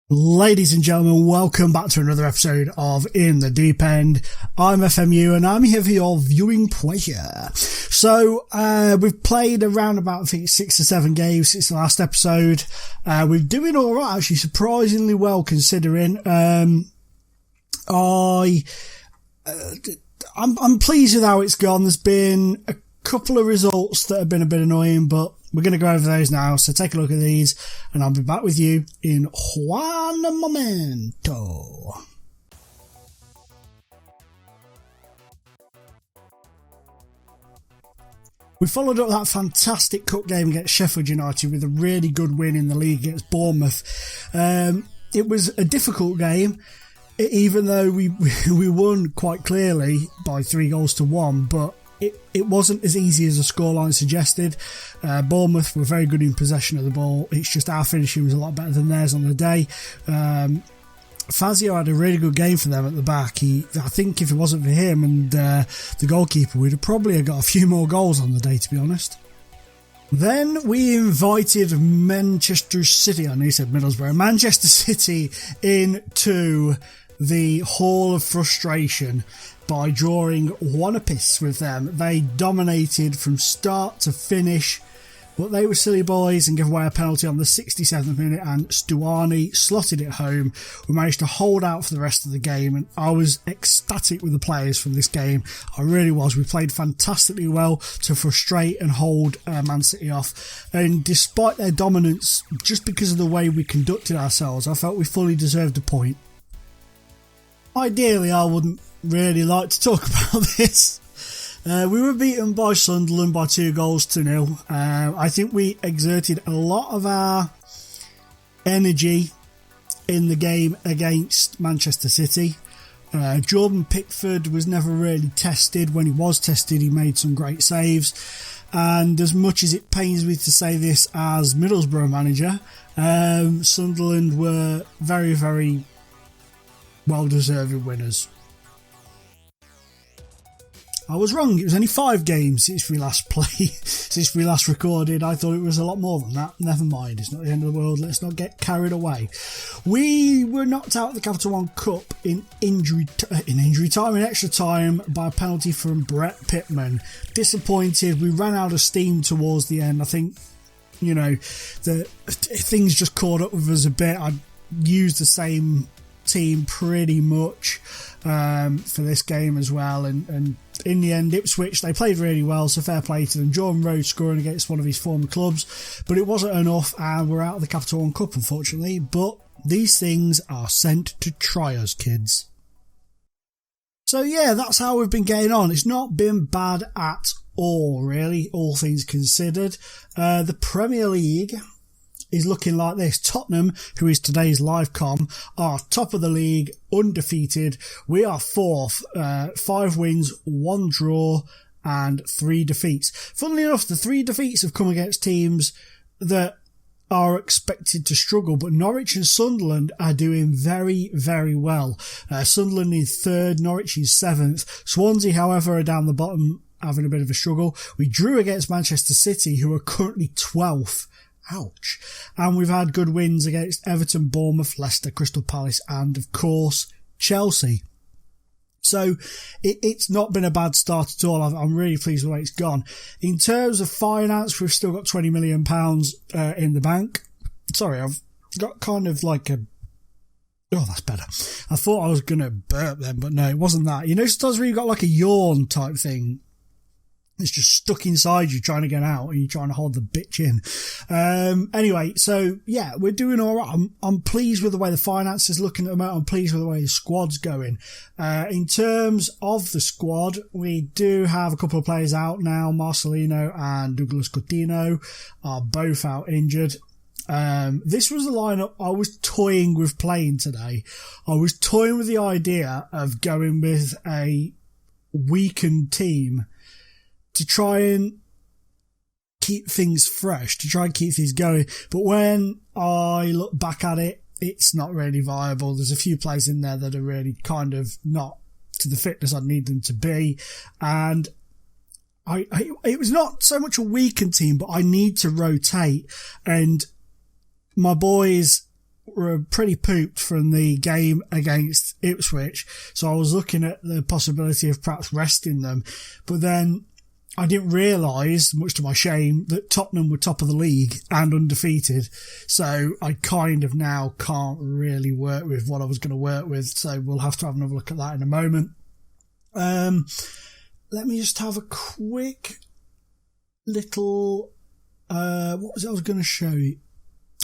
Ladies and gentlemen, welcome back to another episode of In the Deep End. I'm FMU and I'm here for your viewing pleasure. So, we've played around about, I think, 6 or 7 games since the last episode. We're doing alright, actually, surprisingly well considering. I'm pleased with how it's gone. There's been a couple of results that have been a bit annoying, but we're going to go over those now, so take a look at these, and I'll be back with you in one momento. We followed up that fantastic cup game against Sheffield United with a really good win in the league against Bournemouth. It was a difficult game, even though we won quite clearly by 3-1, but it wasn't as easy as the scoreline suggested. Bournemouth were very good in possession of the ball. It's just our finishing was a lot better than theirs on the day. Fazio had a really good game for them at the back. I think if it wasn't for him and the goalkeeper, we'd have probably got a few more goals on the day, to be honest. Then we invited Manchester City, I know you said Middlesbrough, Manchester City into the Hall of Frustration by drawing 1 apiece with them. They dominated from start to finish, but they were silly boys and gave away a penalty on the 67th minute, and Stuani slotted it home. We managed to hold out for the rest of the game, and I was ecstatic with the players from this game. I really was. We played fantastically well to frustrate and hold Man City off, and despite their dominance, just because of the way we conducted ourselves, I felt we fully deserved a point. Ideally, I wouldn't really like to talk about this. We were beaten by Sunderland by 2-0. I think we exerted a lot of our energy in the game against Manchester City. Jordan Pickford was never really tested. When he was tested, he made some great saves. And as much as it pains me to say this as Middlesbrough manager, Sunderland were very, very well-deserved winners. I was wrong. It was only 5 games since we last since we last recorded. I thought it was a lot more than that. Never mind. It's not the end of the world. Let's not get carried away. We were knocked out of the Capital One Cup in extra time by a penalty from Brett Pittman. Disappointed. We ran out of steam towards the end. I think, the things just caught up with us a bit. I used the same team pretty much for this game as well, and in the end Ipswich, they played really well, so fair play to them. Jordan Rhodes scoring against one of his former clubs, but it wasn't enough and we're out of the Capital One Cup, unfortunately. But these things are sent to try us, kids. So yeah, that's how we've been getting on. It's not been bad at all, really, all things considered. The Premier League is looking like this. Tottenham, who is today's live com, are top of the league, undefeated. We are 4th, 5 wins, 1 draw, and 3 defeats. Funnily enough, the 3 defeats have come against teams that are expected to struggle, but Norwich and Sunderland are doing very, very well. Sunderland is 3rd, Norwich is 7th. Swansea, however, are down the bottom, having a bit of a struggle. We drew against Manchester City, who are currently 12th. Ouch. And we've had good wins against Everton, Bournemouth, Leicester, Crystal Palace, and of course Chelsea. So it's not been a bad start at all. I'm really pleased with the way it's gone. In terms of finance, we've still got £20 million in the bank. Sorry, I've got kind of like a... Oh, that's better. I thought I was going to burp then, but no, it wasn't that. Sometimes when you've got like a yawn type thing, it's just stuck inside you trying to get out and you're trying to hold the bitch in. Anyway, so yeah, we're doing all right. I'm pleased with the way the finance is looking at the moment. I'm pleased with the way the squad's going. In terms of the squad, we do have a couple of players out now. Marcelino and Douglas Coutinho are both out injured. This was the lineup I was toying with playing today. I was toying with the idea of going with a weakened team to try and keep things fresh, to try and keep things going. But when I look back at it, it's not really viable. There's a few players in there that are really kind of not to the fitness I'd need them to be. And it was not so much a weakened team, but I need to rotate. And my boys were pretty pooped from the game against Ipswich, so I was looking at the possibility of perhaps resting them, but then I didn't realise, much to my shame, that Tottenham were top of the league and undefeated, so I kind of now can't really work with what I was going to work with, so we'll have to have another look at that in a moment. Let me just have a quick little... what was it I was going to show you?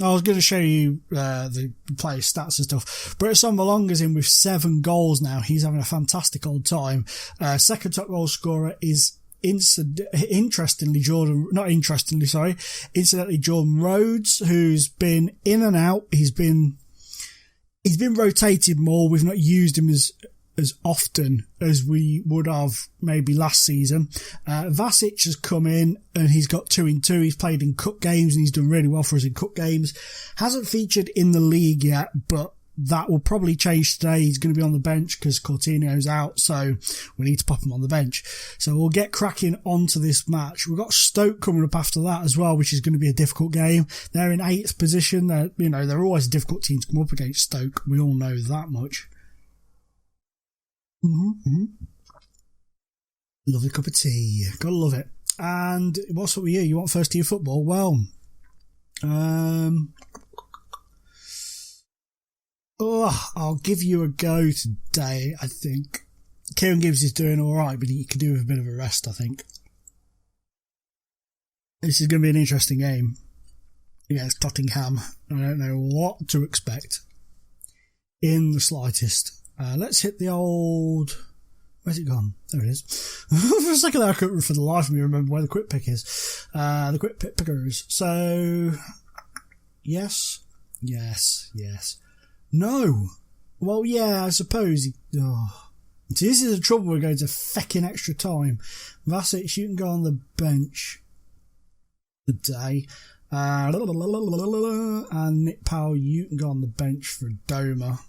I was going to show you the player stats and stuff. Britt Malonga's in with 7 goals now. He's having a fantastic old time. Second top goal scorer is incidentally Jordan Rhodes, who's been in and out. He's been rotated more. We've not used him as often as we would have maybe last season. Vasic has come in and he's got 2 in 2. He's played in cup games and he's done really well for us in cup games. Hasn't featured in the league yet, but that will probably change today. He's going to be on the bench because Coutinho's out, so we need to pop him on the bench. So we'll get cracking onto this match. We've got Stoke coming up after that as well, which is going to be a difficult game. They're in 8th position. They're always a difficult team to come up against, Stoke. We all know that much. Mm-hmm. Lovely cup of tea. Gotta love it. And what's up with you? You want first tier football? Well, I'll give you a go today, I think. Kieran Gibbs is doing alright, but he could do with a bit of a rest, I think. This is going to be an interesting game against Tottenham. I don't know what to expect in the slightest. Let's hit the old... Where's it gone? There it is. For a second there, I couldn't for the life of me remember where the quick pick is. The quick pick pickers. So, yes. No. Well, yeah, I suppose. See, this is the trouble. We're going to fecking extra time. Vasic, you can go on the bench today. And Nick Powell, you can go on the bench for Doma.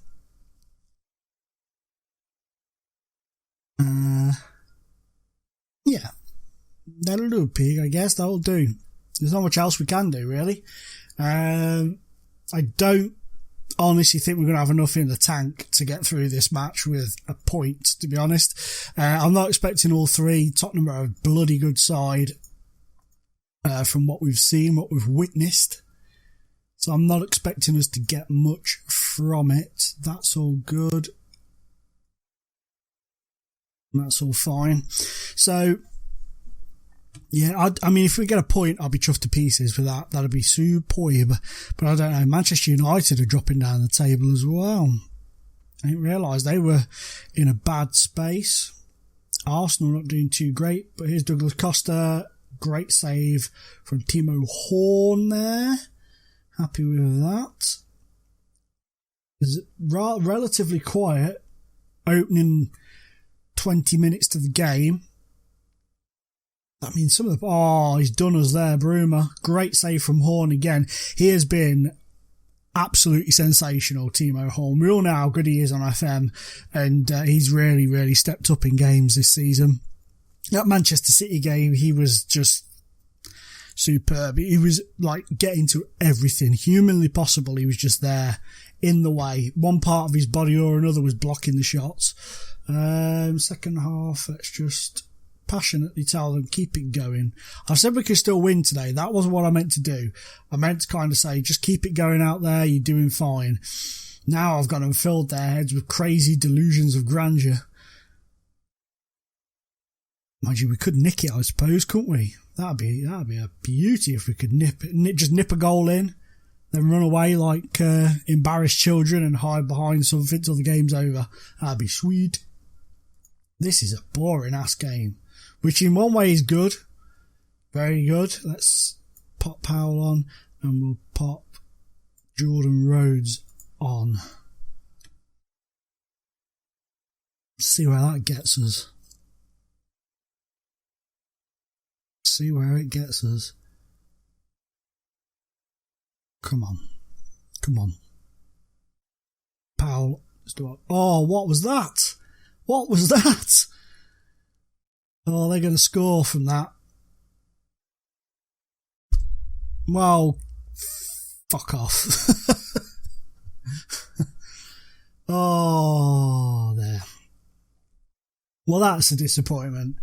Yeah, that'll do, Pig. I guess that'll do. There's not much else we can do, really. I don't honestly think we're going to have enough in the tank to get through this match with a point, to be honest. I'm not expecting all 3. Tottenham are a bloody good side from what we've seen, what we've witnessed. So I'm not expecting us to get much from it. That's all good. That's all fine. So, yeah, I mean, if we get a point, I'll be chuffed to pieces for that. That'll be superb. But I don't know, Manchester United are dropping down the table as well. I didn't realise they were in a bad space. Arsenal not doing too great, but here's Douglas Costa. Great save from Timo Horn there. Happy with that. It's relatively quiet. Opening 20 minutes to the game. I mean, he's done us there, Bruma. Great save from Horn again. He has been absolutely sensational, Timo Horn. We all know how good he is on FM, and he's really, really stepped up in games this season. That Manchester City game, he was just superb. He was like getting to everything humanly possible. He was just there in the way. One part of his body or another was blocking the shots. Second half, let's just passionately tell them, keep it going. I said we could still win today. That wasn't what I meant to do. I meant to kind of say, just keep it going out there. You're doing fine. Now I've got them filled their heads with crazy delusions of grandeur. Mind you, we could nick it, I suppose, couldn't we? That'd be a beauty if we could just nip a goal in, then run away like embarrassed children and hide behind something till the game's over. That'd be sweet. This is a boring-ass game, which in one way is good. Very good. Let's pop Powell on, and we'll pop Jordan Rhodes on. See where that gets us. See where it gets us. Come on. Powell. Oh, what was that? What was that? Oh, they're going to score from that. Well, fuck off. Oh, there. Well, that's a disappointment.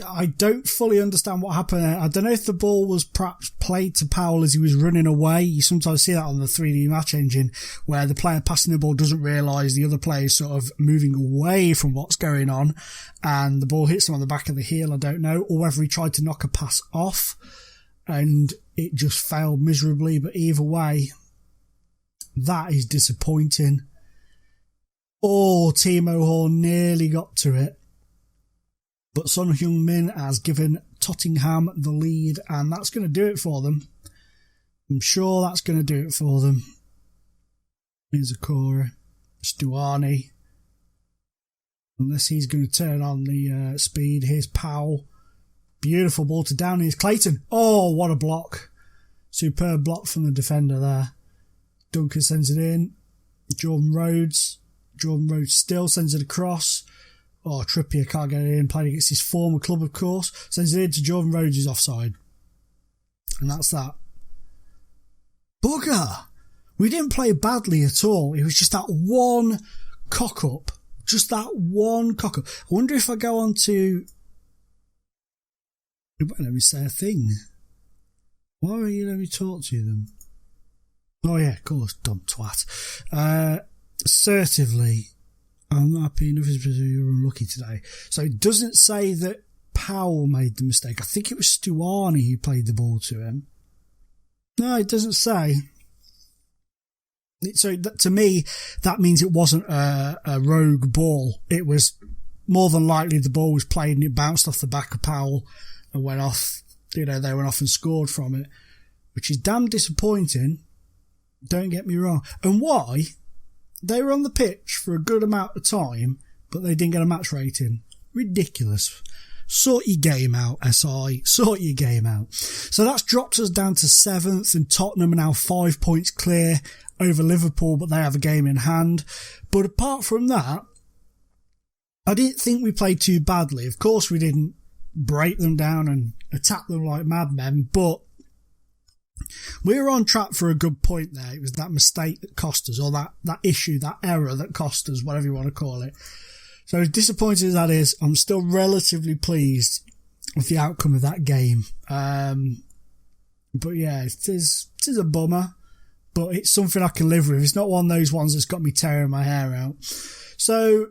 I don't fully understand what happened there. I don't know if the ball was perhaps played to Powell as he was running away. You sometimes see that on the 3D match engine, where the player passing the ball doesn't realise the other player is sort of moving away from what's going on, and the ball hits him on the back of the heel, I don't know, or whether he tried to knock a pass off and it just failed miserably. But either way, that is disappointing. Oh, Timo Horn nearly got to it. But Son Heung-min has given Tottenham the lead, and that's going to do it for them. I'm sure that's going to do it for them. Here's Akora, Stuani. Unless he's going to turn on the speed. Here's Powell. Beautiful ball to down. Here's Clayton. Oh, what a block. Superb block from the defender there. Duncan sends it in. Jordan Rhodes still sends it across. Oh, Trippier can't get it in, playing against his former club, of course. Sends it in to Jordan Rhodes, who's offside. And that's that. Bugger! We didn't play badly at all. It was just that one cock-up. Just that one cock-up. I wonder if I go on to... Let me say a thing. Why are you letting me talk to them? Oh yeah, of course, dumb twat. Assertively... I'm happy enough as you're unlucky today. So it doesn't say that Powell made the mistake. I think it was Stuani who played the ball to him. No, it doesn't say. So to me, that means it wasn't a rogue ball. It was more than likely the ball was played and it bounced off the back of Powell and went off. They went off and scored from it, which is damn disappointing. Don't get me wrong. And why? They were on the pitch for a good amount of time, but they didn't get a match rating. Ridiculous. Sort your game out, SI. Sort your game out. So that's dropped us down to 7th, and Tottenham are now 5 points clear over Liverpool, but they have a game in hand. But apart from that, I didn't think we played too badly. Of course, we didn't break them down and attack them like madmen, but we were on track for a good point there. It was that mistake that cost us, or that issue, that error that cost us, whatever you want to call it. So as disappointing as that is, I'm still relatively pleased with the outcome of that game. But yeah, it is a bummer, but it's something I can live with. It's not one of those ones that's got me tearing my hair out. So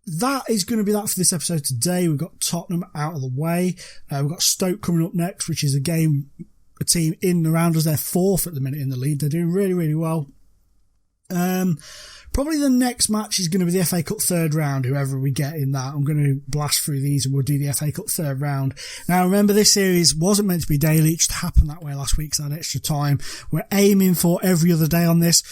that is going to be that for this episode today. We've got Tottenham out of the way. We've got Stoke coming up next, which is a team in and around us. They're 4th at the minute in the league. They're doing really, really well. Probably the next match is going to be the FA Cup third round, whoever we get in that. I'm going to blast through these and we'll do the FA Cup third round. Now remember, this series wasn't meant to be daily. It just happened that way last week because I had extra time. We're aiming for every other day on this.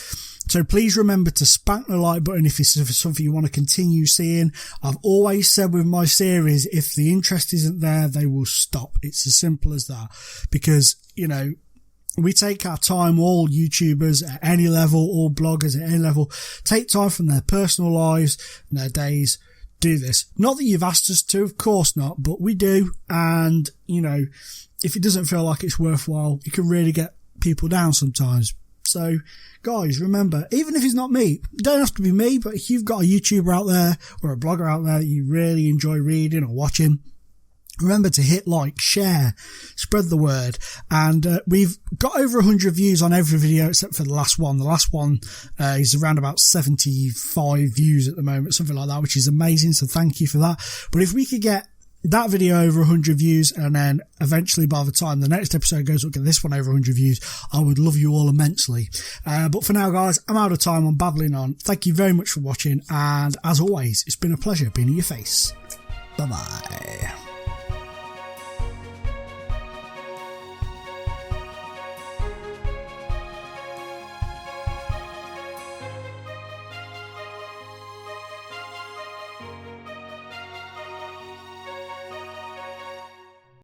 So please remember to spank the like button if it's something you want to continue seeing. I've always said with my series, if the interest isn't there, they will stop. It's as simple as that. Because, we take our time, all YouTubers at any level, all bloggers at any level, take time from their personal lives and their days, do this. Not that you've asked us to, of course not, but we do. And, if it doesn't feel like it's worthwhile, it can really get people down sometimes. So, guys, remember, even if it's not me, it don't have to be me, but if you've got a YouTuber out there or a blogger out there that you really enjoy reading or watching, remember to hit like, share, spread the word. And we've got over 100 views on every video except for the last one. The last one is around about 75 views at the moment, something like that, which is amazing. So thank you for that. But if we could get that video over 100 views, and then eventually by the time the next episode goes, we'll get this one over 100 views, I would love you all immensely. But for now, guys, I'm out of time. I'm babbling on. Thank you very much for watching, and as always, it's been a pleasure being in your face. Bye bye.